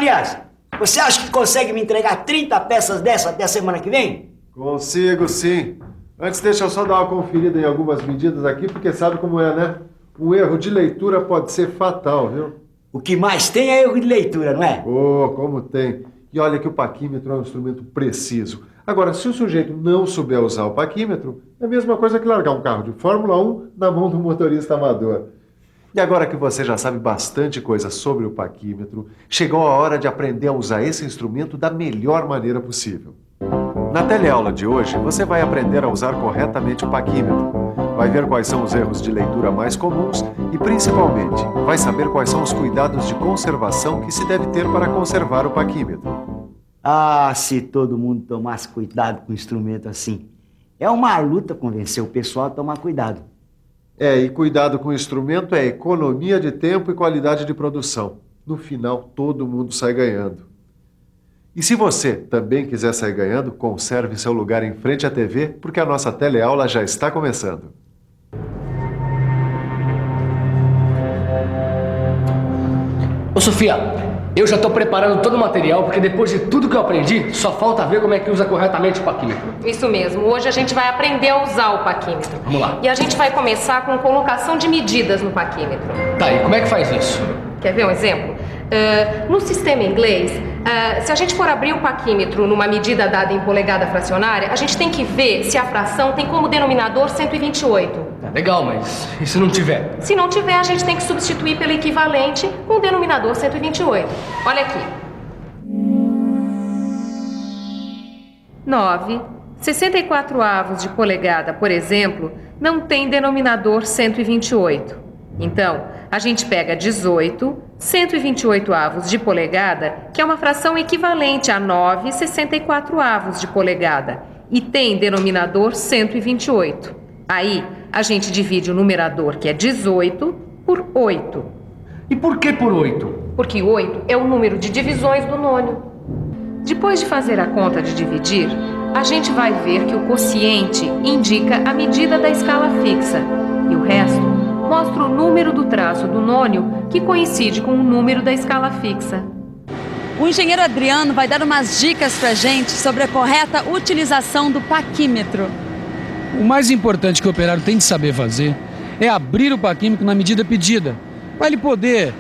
Aliás, você acha que consegue me entregar 30 peças dessa até a semana que vem? Consigo, sim. Antes, deixa eu só dar uma conferida em algumas medidas aqui, porque sabe como é, né? Um erro de leitura pode ser fatal, viu? O que mais tem é erro de leitura, não é? Oh, como tem. E olha que o paquímetro é um instrumento preciso. Agora, se o sujeito não souber usar o paquímetro, é a mesma coisa que largar um carro de Fórmula 1 na mão do motorista amador. E agora que você já sabe bastante coisa sobre o paquímetro, chegou a hora de aprender a usar esse instrumento da melhor maneira possível. Na teleaula de hoje, você vai aprender a usar corretamente o paquímetro. Vai ver quais são os erros de leitura mais comuns e, principalmente, vai saber quais são os cuidados de conservação que se deve ter para conservar o paquímetro. Ah, se todo mundo tomasse cuidado com um instrumento assim. É uma luta convencer o pessoal a tomar cuidado. E cuidado com o instrumento é economia de tempo e qualidade de produção. No final, todo mundo sai ganhando. E se você também quiser sair ganhando, conserve seu lugar em frente à TV, porque a nossa teleaula já está começando. Ô Sofia, eu já tô preparando todo o material, porque depois de tudo que eu aprendi, só falta ver como é que usa corretamente o paquímetro. Isso mesmo, hoje a gente vai aprender a usar o paquímetro. Vamos lá. E a gente vai começar com colocação de medidas no paquímetro. Tá, e como é que faz isso? Quer ver um exemplo? No sistema inglês, se a gente for abrir o paquímetro numa medida dada em polegada fracionária, a gente tem que ver se a fração tem como denominador 128. Tá legal, mas e se não tiver? Se não tiver, a gente tem que substituir pelo equivalente com o denominador 128. Olha aqui. 9. 64 avos de polegada, por exemplo, não tem denominador 128. Então, a gente pega 18, 128 avos de polegada, que é uma fração equivalente a 9, 64 avos de polegada, e tem denominador 128. Aí, a gente divide o numerador, que é 18, por 8. E por que por 8? Porque 8 é o número de divisões do nônio. Depois de fazer a conta de dividir, a gente vai ver que o quociente indica a medida da escala fixa, e o resto mostra o número do traço do nônio, que coincide com o número da escala fixa. O engenheiro Adriano vai dar umas dicas pra gente sobre a correta utilização do paquímetro. O mais importante que o operário tem de saber fazer é abrir o paquímetro na medida pedida, para ele poder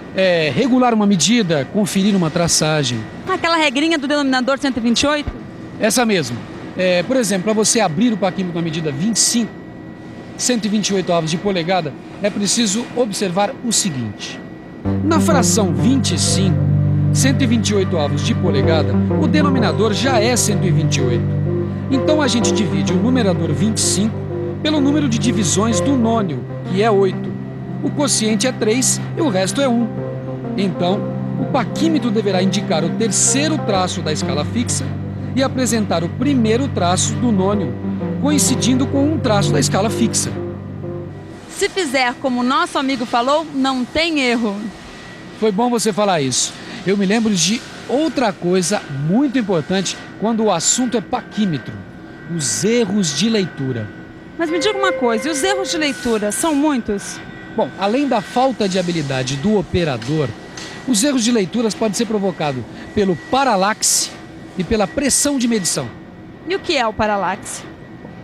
regular uma medida, conferir uma traçagem. Aquela regrinha do denominador 128? Essa mesmo. Por exemplo, para você abrir o paquímetro na medida 25, 128 avos de polegada, é preciso observar o seguinte. Na fração 25, 128 avos de polegada, o denominador já é 128. Então a gente divide o numerador 25 pelo número de divisões do nônio, que é 8. O quociente é 3 e o resto é 1. Então, o paquímetro deverá indicar o terceiro traço da escala fixa e apresentar o primeiro traço do nônio, coincidindo com um traço da escala fixa. Se fizer como o nosso amigo falou, não tem erro. Foi bom você falar isso. Eu me lembro de outra coisa muito importante quando o assunto é paquímetro: os erros de leitura. Mas me diga uma coisa, e os erros de leitura são muitos? Bom, além da falta de habilidade do operador, os erros de leituras podem ser provocados pelo paralaxe e pela pressão de medição. E o que é o paralaxe?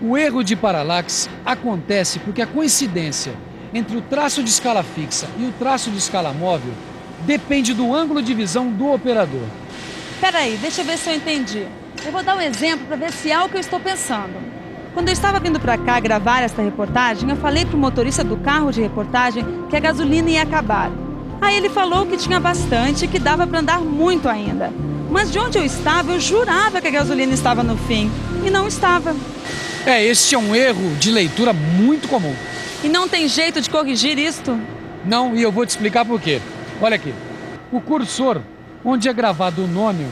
O erro de paralaxe acontece porque a coincidência entre o traço de escala fixa e o traço de escala móvel depende do ângulo de visão do operador. Peraí, deixa eu ver se eu entendi. Eu vou dar um exemplo para ver se é o que eu estou pensando. Quando eu estava vindo para cá gravar esta reportagem, eu falei para o motorista do carro de reportagem que a gasolina ia acabar. Aí ele falou que tinha bastante e que dava para andar muito ainda. Mas de onde eu estava, eu jurava que a gasolina estava no fim. E não estava. Esse é um erro de leitura muito comum. E não tem jeito de corrigir isto? Não, e eu vou te explicar por quê. Olha aqui. O cursor, onde é gravado o nônio,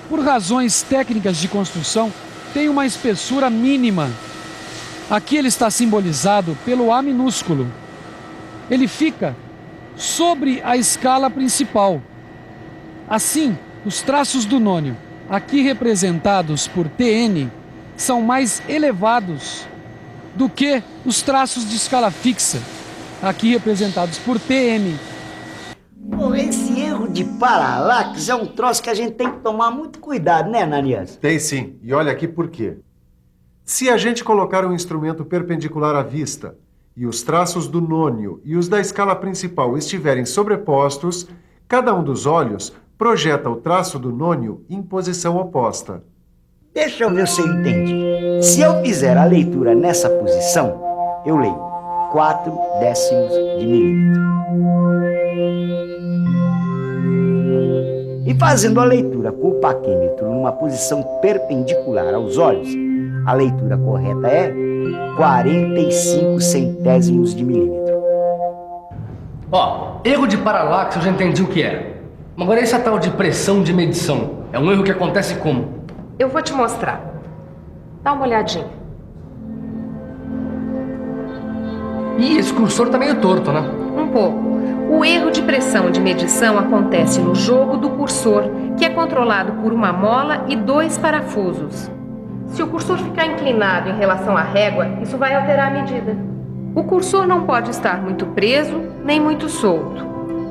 por razões técnicas de construção, tem uma espessura mínima. Aqui ele está simbolizado pelo A minúsculo. Ele fica sobre a escala principal. Assim, os traços do nônio, aqui representados por TN, são mais elevados do que os traços de escala fixa, aqui representados por TM. Bom, esse erro de paralaxe é um troço que a gente tem que tomar muito cuidado, né, Ananias? Tem sim, e olha aqui por quê. Se a gente colocar um instrumento perpendicular à vista e os traços do nônio e os da escala principal estiverem sobrepostos, cada um dos olhos projeta o traço do nônio em posição oposta. Deixa eu ver se eu entendi. Se eu fizer a leitura nessa posição, eu leio 4 décimos de milímetro. E fazendo a leitura com o paquímetro numa posição perpendicular aos olhos, a leitura correta é 45 centésimos de milímetro. Ó, erro de paralaxe eu já entendi o que era. Agora essa tal de pressão de medição, é um erro que acontece como? Eu vou te mostrar. Dá uma olhadinha. Ih, esse cursor tá meio torto, né? Um pouco. O erro de pressão de medição acontece no jogo do cursor, que é controlado por uma mola e 2 parafusos. Se o cursor ficar inclinado em relação à régua, isso vai alterar a medida. O cursor não pode estar muito preso nem muito solto.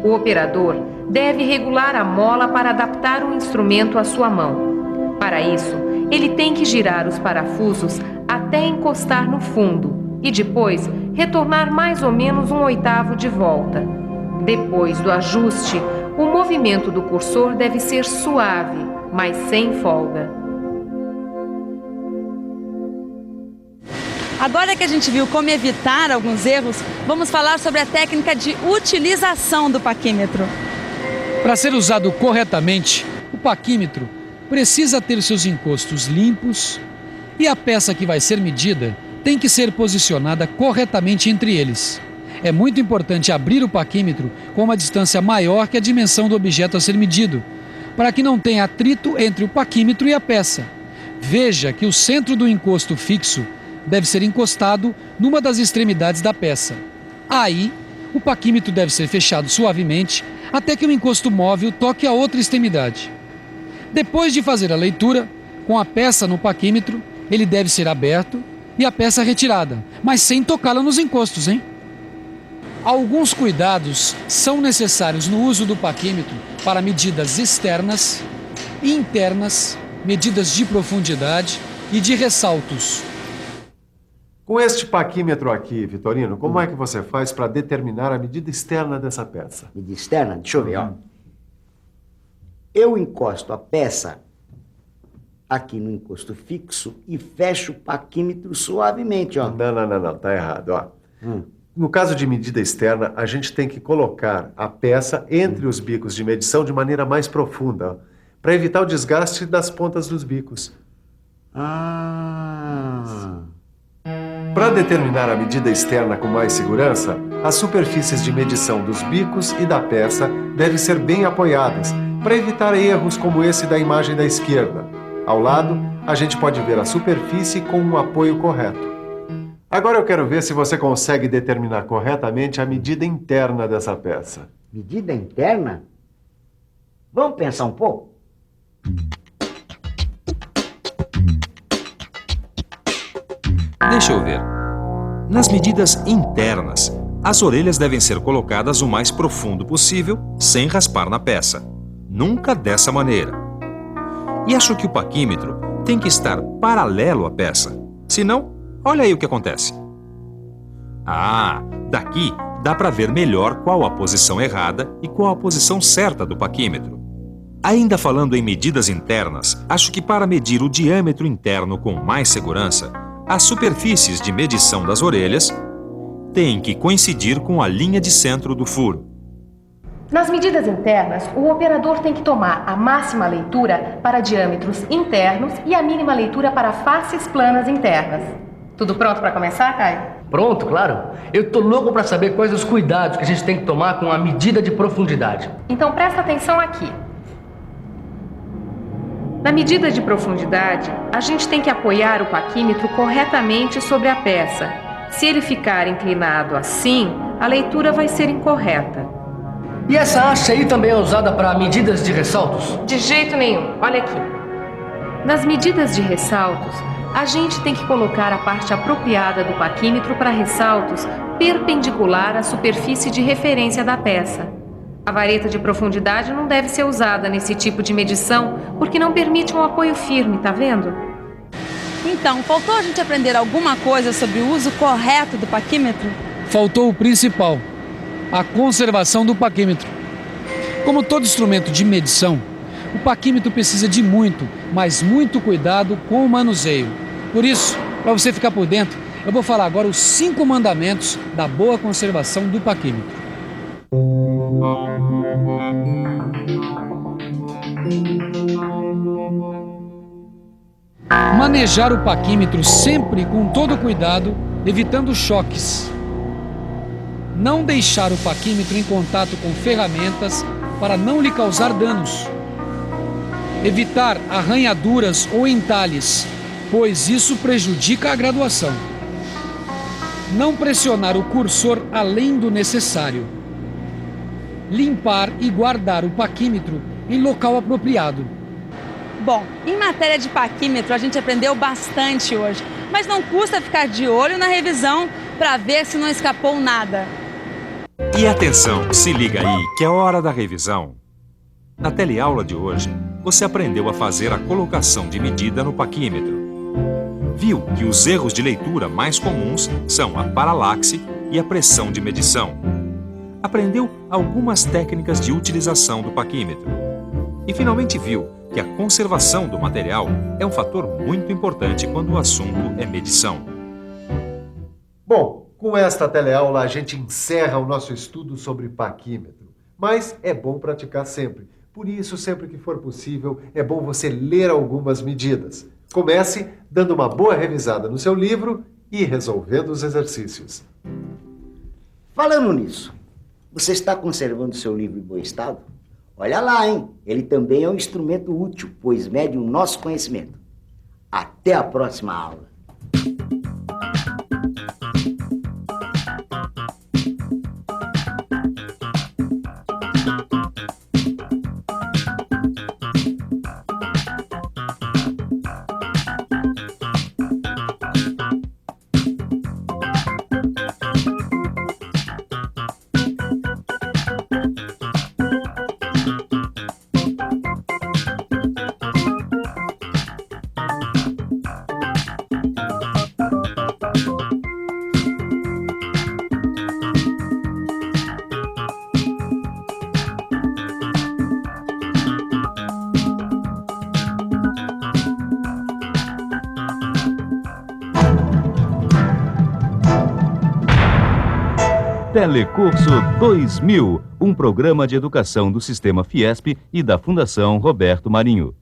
O operador deve regular a mola para adaptar o instrumento à sua mão. Para isso, ele tem que girar os parafusos até encostar no fundo e depois retornar mais ou menos 1/8 de volta. Depois do ajuste, o movimento do cursor deve ser suave, mas sem folga. Agora que a gente viu como evitar alguns erros, vamos falar sobre a técnica de utilização do paquímetro. Para ser usado corretamente, o paquímetro precisa ter seus encostos limpos e a peça que vai ser medida tem que ser posicionada corretamente entre eles. É muito importante abrir o paquímetro com uma distância maior que a dimensão do objeto a ser medido, para que não tenha atrito entre o paquímetro e a peça. Veja que o centro do encosto fixo deve ser encostado numa das extremidades da peça. Aí, o paquímetro deve ser fechado suavemente até que o encosto móvel toque a outra extremidade. Depois de fazer a leitura, com a peça no paquímetro, ele deve ser aberto e a peça retirada, mas sem tocá-la nos encostos, hein? Alguns cuidados são necessários no uso do paquímetro para medidas externas, internas, medidas de profundidade e de ressaltos. Com este paquímetro aqui, Vitorino, como é que você faz para determinar a medida externa dessa peça? Medida externa, deixa eu ver, ó. Eu encosto a peça aqui no encosto fixo e fecho o paquímetro suavemente, ó. Não, tá errado, ó. No caso de medida externa, a gente tem que colocar a peça entre os bicos de medição de maneira mais profunda, para evitar o desgaste das pontas dos bicos. Para determinar a medida externa com mais segurança, as superfícies de medição dos bicos e da peça devem ser bem apoiadas, para evitar erros como esse da imagem da esquerda. Ao lado, a gente pode ver a superfície com um apoio correto. Agora eu quero ver se você consegue determinar corretamente a medida interna dessa peça. Medida interna? Vamos pensar um pouco? Deixa eu ver. Nas medidas internas, as orelhas devem ser colocadas o mais profundo possível, sem raspar na peça. Nunca dessa maneira. E acho que o paquímetro tem que estar paralelo à peça. Senão, olha aí o que acontece. Daqui dá para ver melhor qual a posição errada e qual a posição certa do paquímetro. Ainda falando em medidas internas, acho que para medir o diâmetro interno com mais segurança, as superfícies de medição das orelhas têm que coincidir com a linha de centro do furo. Nas medidas internas, o operador tem que tomar a máxima leitura para diâmetros internos e a mínima leitura para faces planas internas. Tudo pronto para começar, Caio? Pronto, claro. Eu tô louco para saber quais os cuidados que a gente tem que tomar com a medida de profundidade. Então presta atenção aqui. Na medida de profundidade, a gente tem que apoiar o paquímetro corretamente sobre a peça. Se ele ficar inclinado assim, a leitura vai ser incorreta. E essa haste aí também é usada para medidas de ressaltos? De jeito nenhum. Olha aqui. Nas medidas de ressaltos, a gente tem que colocar a parte apropriada do paquímetro para ressaltos perpendicular à superfície de referência da peça. A vareta de profundidade não deve ser usada nesse tipo de medição porque não permite um apoio firme, tá vendo? Então, faltou a gente aprender alguma coisa sobre o uso correto do paquímetro? Faltou o principal, a conservação do paquímetro. Como todo instrumento de medição, o paquímetro precisa de muito, mas muito cuidado com o manuseio. Por isso, para você ficar por dentro, eu vou falar agora os 5 mandamentos da boa conservação do paquímetro. Manejar o paquímetro sempre com todo cuidado, evitando choques. Não deixar o paquímetro em contato com ferramentas para não lhe causar danos. Evitar arranhaduras ou entalhes, pois isso prejudica a graduação. Não pressionar o cursor além do necessário. Limpar e guardar o paquímetro em local apropriado. Bom, em matéria de paquímetro a gente aprendeu bastante hoje, mas não custa ficar de olho na revisão para ver se não escapou nada. E atenção, se liga aí que é hora da revisão. Na teleaula de hoje, você aprendeu a fazer a colocação de medida no paquímetro. Viu que os erros de leitura mais comuns são a paralaxe e a pressão de medição. Aprendeu algumas técnicas de utilização do paquímetro. E finalmente viu que a conservação do material é um fator muito importante quando o assunto é medição. Bom, com esta teleaula a gente encerra o nosso estudo sobre paquímetro. Mas é bom praticar sempre. Por isso, sempre que for possível, é bom você ler algumas medidas. Comece dando uma boa revisada no seu livro e resolvendo os exercícios. Falando nisso, você está conservando seu livro em bom estado? Olha lá, hein? Ele também é um instrumento útil, pois mede o nosso conhecimento. Até a próxima aula. Telecurso 2000, um programa de educação do Sistema Fiesp e da Fundação Roberto Marinho.